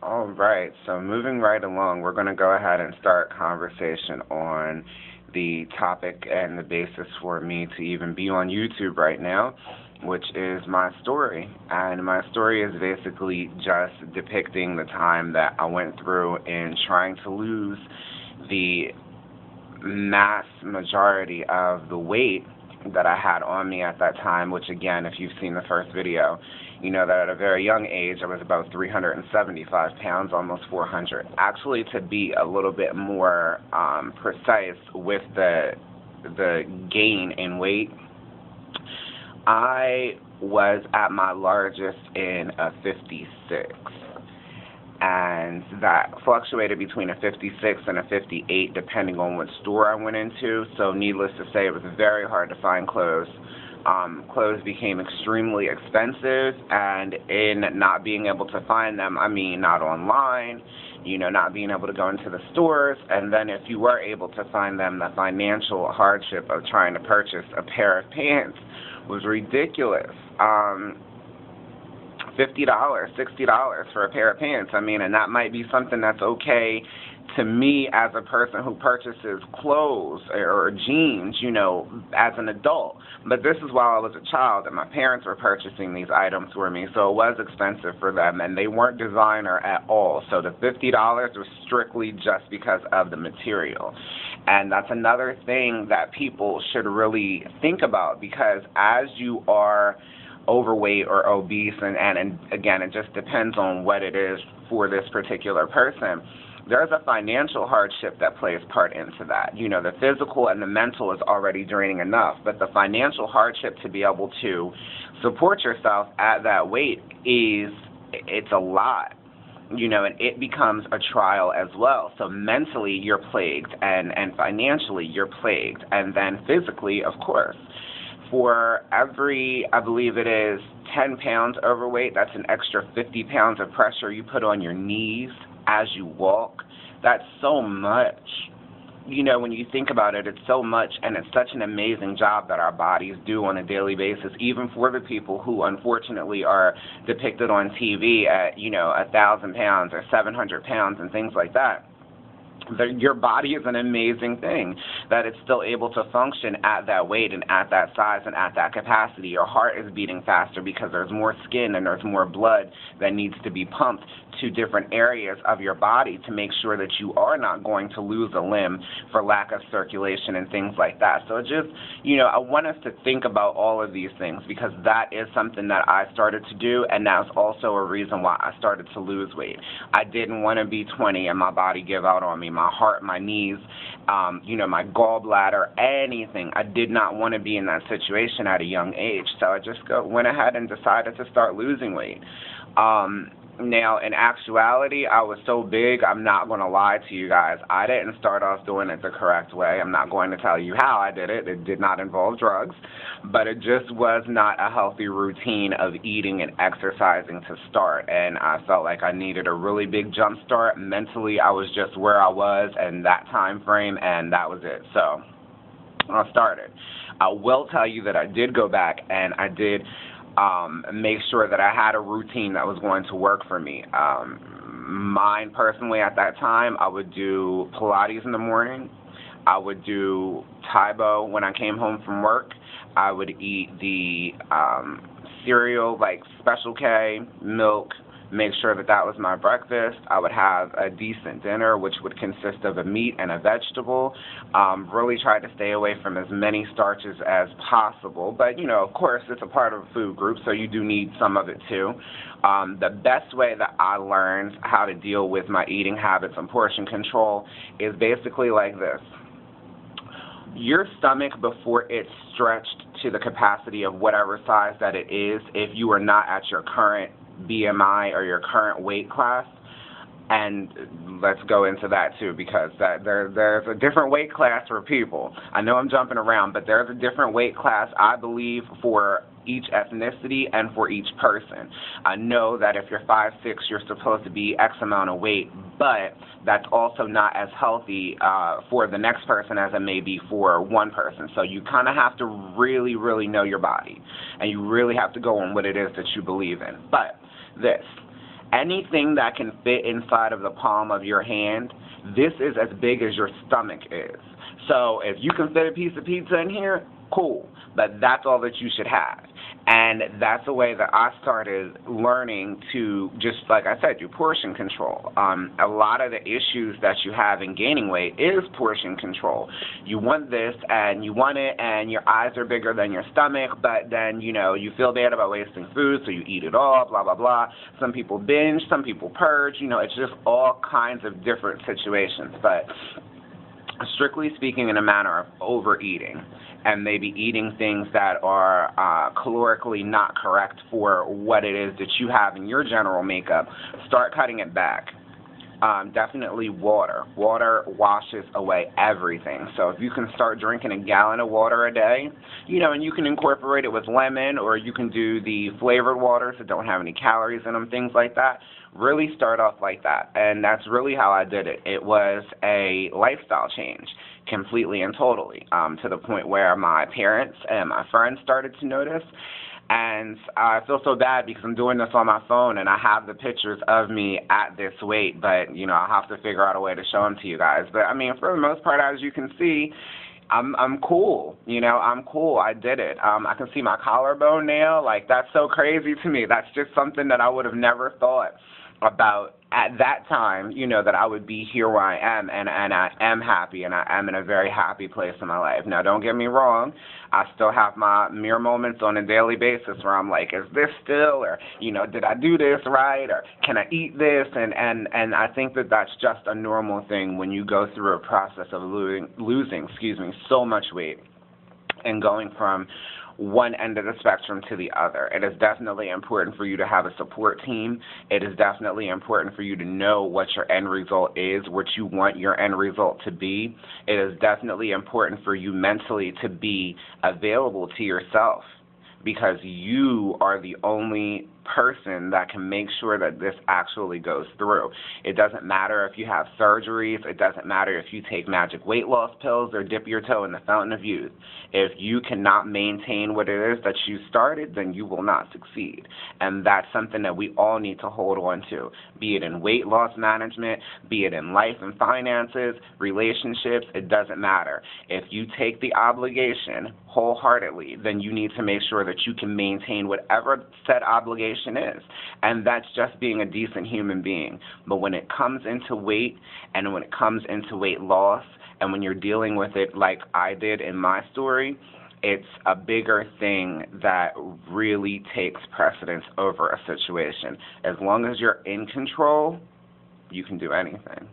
All right, so moving right along, we're going to go ahead and start conversation on the topic and the basis for me to even be on YouTube right now, which is my story. And my story is basically just depicting the time that I went through in trying to lose the mass majority of the weight that I had on me at that time, which again, if you've seen the first video, you know that at a very young age I was about 375 pounds, almost 400. Actually, to be a little bit more precise with the gain in weight, I was at my largest in a 56. And that fluctuated between a 56 and a 58 depending on what store I went into. So needless to say, it was very hard to find clothes. Clothes became extremely expensive, and in not being able to find them, I mean not online, not being able to go into the stores, and then if you were able to find them, the financial hardship of trying to purchase a pair of pants was ridiculous. $50, $60 for a pair of pants. I mean, and that might be something that's okay to me as a person who purchases clothes or jeans, as an adult. But this is while I was a child, and my parents were purchasing these items for me, so it was expensive for them, and they weren't designer at all. So the $50 was strictly just because of the material. And that's another thing that people should really think about, because as you are overweight or obese, and again, it just depends on what it is for this particular person, there's a financial hardship that plays part into that. The physical and the mental is already draining enough, but the financial hardship to be able to support yourself at that weight it's a lot. And it becomes a trial as well. So mentally you're plagued, and financially you're plagued, and then physically, of course. For every, I believe it is, 10 pounds overweight, that's an extra 50 pounds of pressure you put on your knees as you walk. That's so much. When you think about it, it's so much, and it's such an amazing job that our bodies do on a daily basis, even for the people who unfortunately are depicted on TV at, 1,000 pounds or 700 pounds and things like that. Your body is an amazing thing, that it's still able to function at that weight and at that size and at that capacity. Your heart is beating faster because there's more skin and there's more blood that needs to be pumped to different areas of your body to make sure that you are not going to lose a limb for lack of circulation and things like that. So just, I want us to think about all of these things, because that is something that I started to do, and that's also a reason why I started to lose weight. I didn't want to be 20 and my body give out on me. My heart, my knees, my gallbladder, anything. I did not want to be in that situation at a young age, so I just went ahead and decided to start losing weight. Now, in actuality, I was so big, I'm not going to lie to you guys. I didn't start off doing it the correct way. I'm not going to tell you how I did it. It did not involve drugs, but it just was not a healthy routine of eating and exercising to start, and I felt like I needed a really big jump start. Mentally, I was just where I was in that time frame, and that was it. So I started. I will tell you that I did go back, and I did make sure that I had a routine that was going to work for me. Mine personally at that time, I would do Pilates in the morning. I would do Taibo when I came home from work. I would eat the cereal, like Special K, milk, make sure that that was my breakfast. I would have a decent dinner, which would consist of a meat and a vegetable. Really try to stay away from as many starches as possible. But, of course, it's a part of a food group, so you do need some of it too. The best way that I learned how to deal with my eating habits and portion control is basically like this. Your stomach, before it's stretched to the capacity of whatever size that it is, if you are not at your current BMI or your current weight class, and let's go into that too, because there's a different weight class for people. I know I'm jumping around, but there's a different weight class, I believe, for each ethnicity and for each person. I know that if you're 5'6", you're supposed to be X amount of weight, but that's also not as healthy for the next person as it may be for one person. So you kind of have to really, really know your body, and you really have to go on what it is that you believe in. But this, Anything that can fit inside of the palm of your hand, this is as big as your stomach is. So if you can fit a piece of pizza in here, cool, but that's all that you should have. And that's the way that I started learning to, just like I said, do portion control. A lot of the issues that you have in gaining weight is portion control. You want this and you want it and your eyes are bigger than your stomach, but then, you feel bad about wasting food, so you eat it all, blah, blah, blah. Some people binge, some people purge. It's just all kinds of different situations. But strictly speaking, in a manner of overeating and maybe eating things that are calorically not correct for what it is that you have in your general makeup, start cutting it back. Definitely water. Water washes away everything. So if you can start drinking a gallon of water a day, and you can incorporate it with lemon, or you can do the flavored waters that don't have any calories in them, things like that. Really start off like that. And that's really how I did it. It was a lifestyle change, completely and totally, to the point where my parents and my friends started to notice. And I feel so bad because I'm doing this on my phone and I have the pictures of me at this weight, but, I'll have to figure out a way to show them to you guys. But, for the most part, as you can see, I'm cool. I'm cool. I did it. I can see my collarbone now. Like, that's so crazy to me. That's just something that I would have never thought about at that time, that I would be here where I am, and I am happy, and I am in a very happy place in my life. Now, don't get me wrong, I still have my mere moments on a daily basis where I'm like, is this still, or, did I do this right, or can I eat this, and I think that that's just a normal thing when you go through a process of losing so much weight and going from one end of the spectrum to the other. It is definitely important for you to have a support team. It is definitely important for you to know what your end result is, what you want your end result to be. It is definitely important for you mentally to be available to yourself, because you are the only person that can make sure that this actually goes through. It doesn't matter if you have surgeries. It doesn't matter if you take magic weight loss pills or dip your toe in the fountain of youth. If you cannot maintain what it is that you started, then you will not succeed. And that's something that we all need to hold on to, be it in weight loss management, be it in life and finances, relationships. It doesn't matter. If you take the obligation wholeheartedly, then you need to make sure that you can maintain whatever said obligation is, and that's just being a decent human being. But when it comes into weight, and when it comes into weight loss, and when you're dealing with it like I did in my story, it's a bigger thing that really takes precedence over a situation. As long as you're in control, you can do anything.